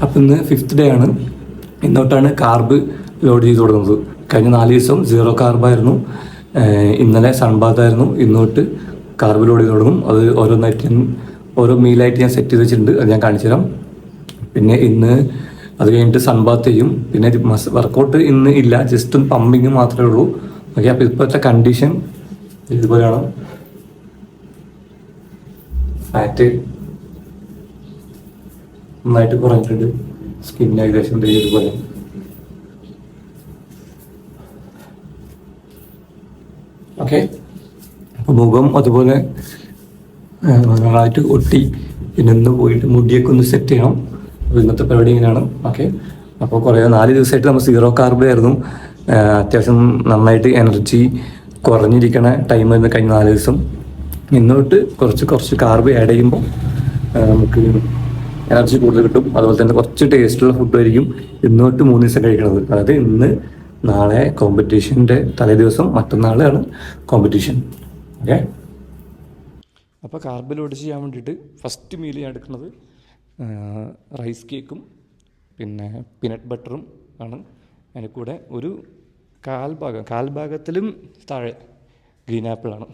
അപ്പം ഇന്ന് 5th day ആണ്. ഇന്നോട്ടാണ് കാർബ് ലോഡ് ചെയ്ത് കൊടുക്കുന്നത്. കഴിഞ്ഞ 4 ദിവസം 0 കാർബായിരുന്നു. ഇന്നലെ സൺബാത്തായിരുന്നു. ഇന്നോട്ട് കാർബ് ലോഡ് ചെയ്ത് തുടങ്ങും. അത് ഓരോ മീലായിട്ട് ഞാൻ സെറ്റ് ചെയ്ത് വെച്ചിട്ടുണ്ട്. അത് ഞാൻ കാണിച്ചു തരാം. പിന്നെ ഇന്ന് അത് കഴിഞ്ഞിട്ട് സൺബാത്ത് ചെയ്യും. പിന്നെ വർക്കൗട്ട് ഇന്ന് ഇല്ല, ജസ്റ്റ് ഒന്ന് പമ്പിങ് മാത്രമേ ഉള്ളൂ. ഓക്കെ, അപ്പോൾ ഇപ്പോഴത്തെ കണ്ടീഷൻ ഇതുപോലെയാണ്. ഫാറ്റ് നന്നായിട്ട് കുറഞ്ഞിട്ടുണ്ട്. സ്കിൻ ഏകദേശം ഇതുപോലെ. ഓക്കെ, അപ്പോൾ മുഖം അതുപോലെ നന്നായിട്ട് ഒട്ടി. പിന്നെ ഒന്ന് പോയിട്ട് മുടിയൊക്കെ ഒന്ന് സെറ്റ് ചെയ്യണം. അപ്പോൾ ഇന്നത്തെ പരിപാടി ഇങ്ങനെയാണ്. ഓക്കെ, അപ്പോൾ 4 ദിവസമായിട്ട് നമ്മൾ 0 കാർബ് ആയിരുന്നു. അത്യാവശ്യം നന്നായിട്ട് എനർജി കുറഞ്ഞിരിക്കണ ടൈമായിരുന്നു കഴിഞ്ഞ 4 ദിവസം. ഇന്നോട്ട് കുറച്ച് കാർബ് ആഡ് ചെയ്യുമ്പോൾ നമുക്ക് എനർജി കൂടുതൽ കിട്ടും. അതുപോലെ തന്നെ കുറച്ച് ടേസ്റ്റുള്ള ഫുഡ് ആയിരിക്കും ഇന്നോട്ട് 3 ദിവസം കഴിക്കണത്. അതായത് ഇന്ന്, നാളെ കോമ്പറ്റീഷൻ്റെ തലേ ദിവസം, മറ്റന്നാളാണ് കോമ്പറ്റീഷൻ. ഓക്കെ, അപ്പോൾ കാർബ് ലോഡ് ചെയ്യാൻ വേണ്ടിയിട്ട് ഫസ്റ്റ് മീൽ ഞാൻ എടുക്കുന്നത് റൈസ് കേക്കും പിന്നെ പീനട്ട് ബട്ടറും ആണ്. അതിന് കൂടെ ഒരു കാൽഭാഗത്തിലും താഴെ ഗ്രീൻ ആപ്പിളാണ്.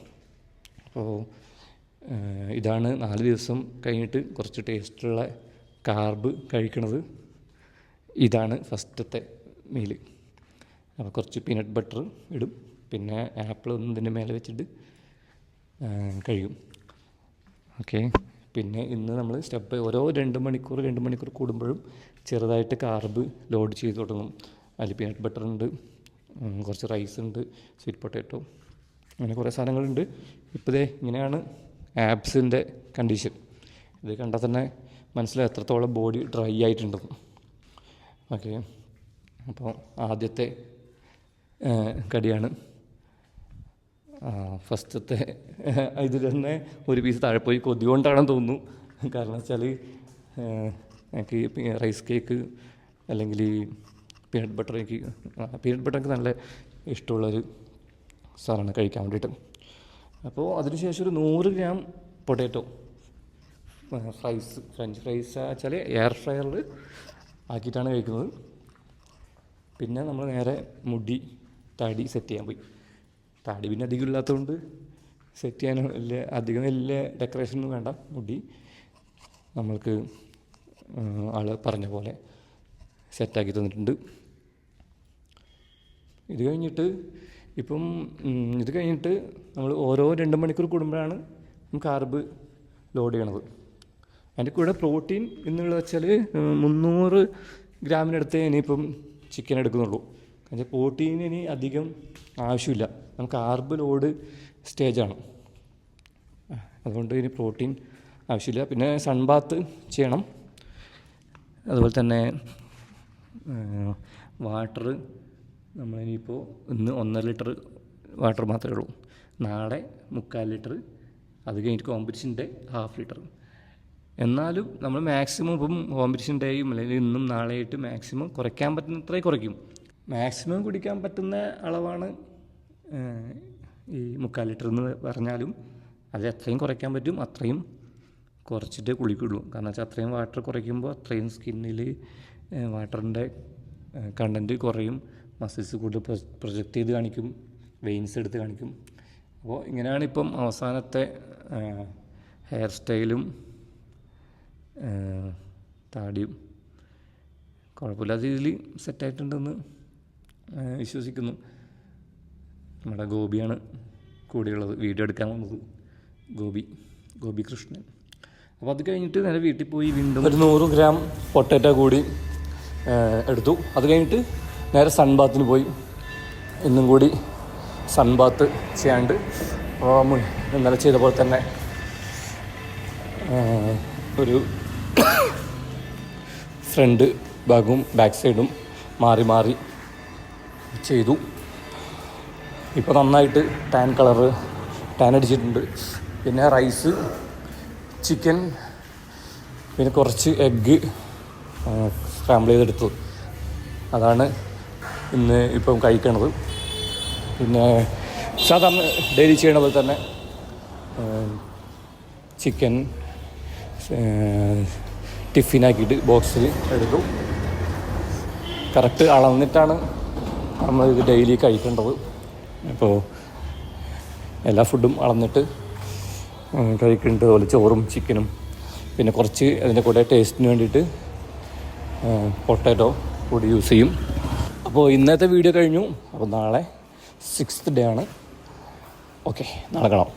അപ്പോൾ ഇതാണ് 4 ദിവസം കഴിഞ്ഞിട്ട് കുറച്ച് ടേസ്റ്റുള്ള കാർബ് കഴിക്കണത്. ഇതാണ് ഫസ്റ്റത്തെ മീല്. അപ്പോൾ കുറച്ച് പീനട്ട് ബട്ടർ ഇടും, പിന്നെ ആപ്പിൾ ഒന്നും ഇതിൻ്റെ മേലെ വെച്ചിട്ട് കഴിയും. ഓക്കെ, പിന്നെ ഇന്ന് നമ്മൾ സ്റ്റെപ്പ് ഓരോ 2 മണിക്കൂർ കൂടുമ്പോഴും ചെറുതായിട്ട് കാർബ് ലോഡ് ചെയ്ത് തുടങ്ങും. അതിൽ പീനട്ട് ബട്ടർ ഉണ്ട്, കുറച്ച് റൈസ് ഉണ്ട്, സ്വീറ്റ് പൊട്ടാറ്റോ, അങ്ങനെ കുറേ സാധനങ്ങളുണ്ട്. ഇപ്പോൾ ഇങ്ങനെയാണ് ആബ്സിൻ്റെ കണ്ടീഷൻ. ഇത് കണ്ടാൽ തന്നെ മനസ്സിലായി എത്രത്തോളം ബോഡി ഡ്രൈ ആയിട്ടുണ്ടെന്ന്. ഓക്കെ, അപ്പോൾ ആദ്യത്തെ കടിയാണ്. ഫസ്റ്റത്തെ ഇതിൽ തന്നെ ഒരു പീസ് താഴെ പോയി. കൊതി കൊണ്ടാണെന്ന് തോന്നുന്നു. കാരണം വെച്ചാൽ എനിക്ക് റൈസ് കേക്ക് അല്ലെങ്കിൽ പീനട്ട് ബട്ടർ, പീനട്ട് ബട്ടർ നല്ല ഇഷ്ടമുള്ളൊരു സാധനമാണ് കഴിക്കാൻ വേണ്ടിയിട്ട്. അപ്പോൾ അതിനുശേഷം ഒരു 100 ഗ്രാം പൊട്ടാറ്റോ ഫ്രഞ്ച് ഫ്രൈസ് വെച്ചാൽ എയർ ഫ്രയറിൽ ആക്കിയിട്ടാണ് കഴിക്കുന്നത്. പിന്നെ നമ്മൾ നേരെ താടി സെറ്റ് ചെയ്യാൻ പോയി. താടി പിന്നെ അധികം ഇല്ലാത്തതുകൊണ്ട് സെറ്റ് ചെയ്യാൻ വലിയ ഡെക്കറേഷനൊന്നും വേണ്ട. മുടി നമ്മൾക്ക് ആൾ പറഞ്ഞ പോലെ സെറ്റാക്കി തന്നിട്ടുണ്ട്. ഇത് കഴിഞ്ഞിട്ട് നമ്മൾ ഓരോ 2 മണിക്കൂർ കൂടുമ്പോഴാണ് കാർബ് ലോഡ് ചെയ്യണത്. അതിൻ്റെ കൂടെ പ്രോട്ടീൻ എന്നുള്ളത് വെച്ചാൽ 300 ഗ്രാമിനടുത്ത് ഇനിയിപ്പം ചിക്കൻ എടുക്കുന്നുള്ളൂ. കാരണം പ്രോട്ടീൻ ഇനി അധികം ആവശ്യമില്ല. നമുക്ക് കാർബ് ലോഡ് സ്റ്റേജാണ്, അതുകൊണ്ട് ഇനി പ്രോട്ടീൻ ആവശ്യമില്ല. പിന്നെ സൺബാത്ത് ചെയ്യണം. അതുപോലെ തന്നെ വാട്ടർ നമ്മളിനിയിപ്പോൾ ഇന്ന് 1.5 ലിറ്റർ വാട്ടർ മാത്രമേ ഉള്ളൂ. നാളെ 3/4 ലിറ്റർ. അത് കഴിഞ്ഞിട്ട് കോമ്പറ്റീഷൻ്റെ 1/2 ലിറ്റർ. എന്നാലും നമ്മൾ മാക്സിമം ഇപ്പം കോമ്പറ്റീഷൻ ഡേയും അല്ലെങ്കിൽ ഇന്നും നാളെയായിട്ട് മാക്സിമം കുറയ്ക്കാൻ പറ്റുന്നത്രയും കുറയ്ക്കും. മാക്സിമം കുടിക്കാൻ പറ്റുന്ന അളവാണ് ഈ 3/4 ലിറ്റർ എന്ന് പറഞ്ഞാലും അത് എത്രയും കുറയ്ക്കാൻ പറ്റും അത്രയും കുറച്ചിട്ടേ കുളിക്കുള്ളൂ. കാരണം വെച്ചാൽ അത്രയും വാട്ടർ കുറയ്ക്കുമ്പോൾ അത്രയും സ്കിന്നിൽ വാട്ടറിൻ്റെ കണ്ടൻറ്റ് കുറയും, മസിൽസ് കൂടുതൽ പ്രൊജക്റ്റ് ചെയ്ത് കാണിക്കും, വെയിൻസ് എടുത്ത് കാണിക്കും. അപ്പോൾ ഇങ്ങനെയാണ് ഇപ്പം അവസാനത്തെ ഹെയർ സ്റ്റൈലും താടിയും കുഴപ്പമില്ലാത്ത രീതിയിൽ സെറ്റായിട്ടുണ്ടെന്ന് വിശ്വസിക്കുന്നു. നമ്മുടെ ഗോപിയാണ് കൂടെയുള്ളത്, വീഡിയോ എടുക്കാൻ വന്നത്. ഗോപി കൃഷ്ണൻ. അപ്പോൾ അത് കഴിഞ്ഞിട്ട് നേരെ വീട്ടിൽ പോയി വീണ്ടും ഒരു 100 ഗ്രാം പൊട്ടാറ്റോ കൂടി എടുത്തു. അത് കഴിഞ്ഞിട്ട് നേരെ സൺബാത്തിന് പോയി. ഇന്നും കൂടി സൺബാത്ത് ചെയ്യാണ്ട് ഇന്നലെ ചെയ്ത പോലെ തന്നെ ഒരു ഫ്രണ്ട് ഭാഗവും ബാക്ക് സൈഡും മാറി ചെയ്തു. ഇപ്പോൾ നന്നായിട്ട് ടാൻ അടിച്ചിട്ടുണ്ട്. പിന്നെ റൈസ്, ചിക്കൻ, പിന്നെ കുറച്ച് എഗ്ഗ് സ്ക്രാമ്പിൾ ചെയ്തെടുത്തു. അതാണ് ഇന്ന് ഇപ്പം കഴിക്കണത്. പിന്നെ സാധാരണ ഡെയിലി ചെയ്യണ പോലെ തന്നെ ചിക്കൻ ടിഫിനാക്കിയിട്ട് ബോക്സിൽ എടുക്കും. കറക്റ്റ് അളന്നിട്ടാണ് നമ്മളിത് ഡെയിലി കഴിക്കേണ്ടത്. അപ്പോൾ എല്ലാ ഫുഡും അളന്നിട്ട് കഴിക്കുന്നുണ്ട്. അതുപോലെ ചോറും ചിക്കനും, പിന്നെ കുറച്ച് അതിൻ്റെ കൂടെ ടേസ്റ്റിന് വേണ്ടിയിട്ട് പൊട്ടാറ്റോ കൂടി യൂസ് ചെയ്യും. അപ്പോൾ ഇന്നത്തെ വീഡിയോ കഴിഞ്ഞു. അപ്പോൾ നാളെ 6th ഡേ ആണ്. ഓക്കെ, നാളെ കാണാം.